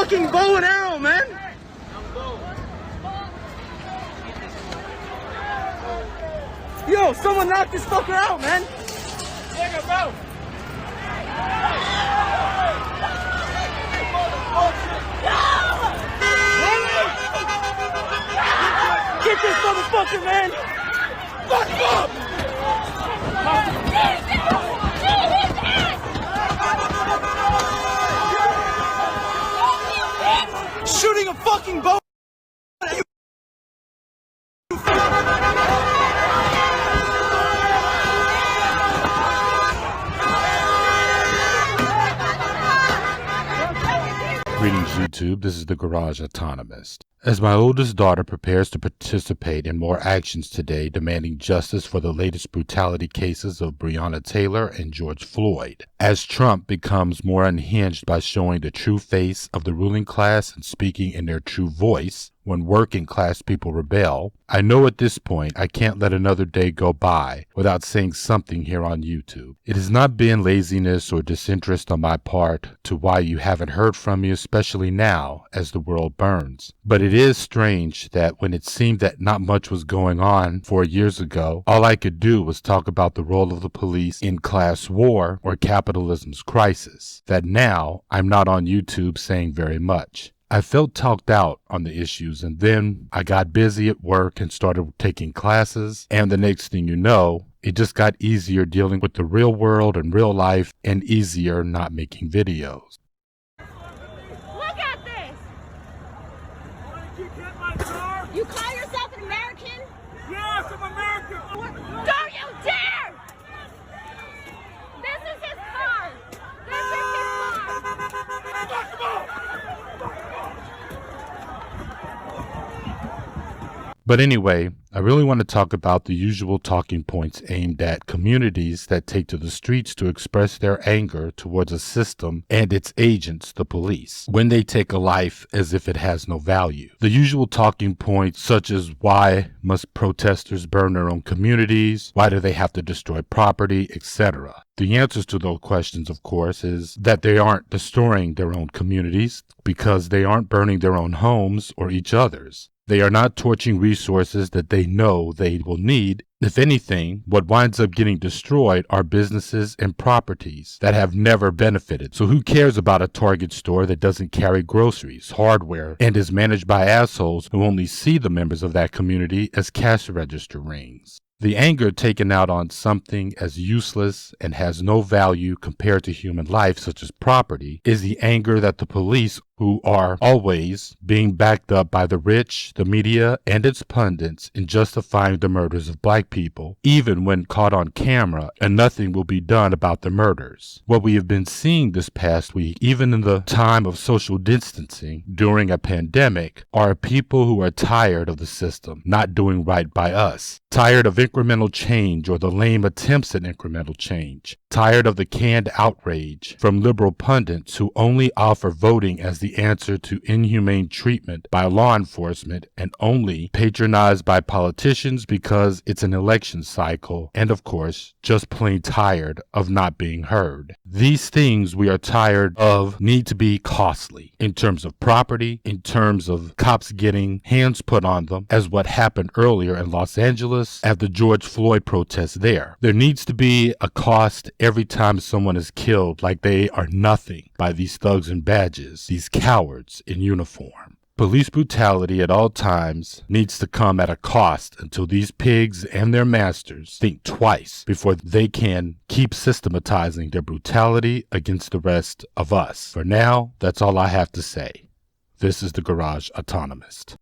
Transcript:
fucking bow and arrow, man. Yo, someone knock this fucker out, man. Nigga, bro. Get this motherfucker, man. Fuck him up. Shooting a fucking bow. Greetings, YouTube. This is the Garage Autonomist. As my oldest daughter prepares to participate in more actions today demanding justice for the latest brutality cases of Breonna Taylor and George Floyd, as Trump becomes more unhinged by showing the true face of the ruling class and speaking in their true voice when working class people rebel, I know at this point I can't let another day go by without saying something here on YouTube. It has not been laziness or disinterest on my part to why you haven't heard from me, especially now as the world burns. But it is strange that when it seemed that not much was going on 4 years ago, all I could do was talk about the role of the police in class war or capitalism's crisis, that now I'm not on YouTube saying very much. I felt talked out on the issues, and then I got busy at work and started taking classes, and the next thing you know, it just got easier dealing with the real world and real life and easier not making videos. Look at this! You call yourself an American? Yes, I'm American. Don't you dare! This is his car! This is his car! Fuck him up. But anyway, I really want to talk about the usual talking points aimed at communities that take to the streets to express their anger towards a system and its agents, the police, when they take a life as if it has no value. The usual talking points such as why must protesters burn their own communities, why do they have to destroy property, etc. The answers to those questions, of course, is that they aren't destroying their own communities because they aren't burning their own homes or each other's. They are not torching resources that they know they will need. If anything, what winds up getting destroyed are businesses and properties that have never benefited. So who cares about a Target store that doesn't carry groceries, hardware, and is managed by assholes who only see the members of that community as cash register rings? The anger taken out on something as useless and has no value compared to human life, such as property, is the anger that the police, who are always being backed up by the rich, the media, and its pundits in justifying the murders of black people, even when caught on camera, and nothing will be done about the murders. What we have been seeing this past week, even in the time of social distancing during a pandemic, are people who are tired of the system not doing right by us, tired of incremental change or the lame attempts at incremental change, tired of the canned outrage from liberal pundits who only offer voting as the answer to inhumane treatment by law enforcement and only patronized by politicians because it's an election cycle, and of course, just plain tired of not being heard. These things we are tired of need to be costly in terms of property, in terms of cops getting hands put on them, as what happened earlier in Los Angeles at the George Floyd protests there. There needs to be a cost every time someone is killed like they are nothing by these thugs and badges, these cowards in uniform. Police brutality at all times needs to come at a cost until these pigs and their masters think twice before they can keep systematizing their brutality against the rest of us. For now, that's all I have to say. This is the Garage Autonomist.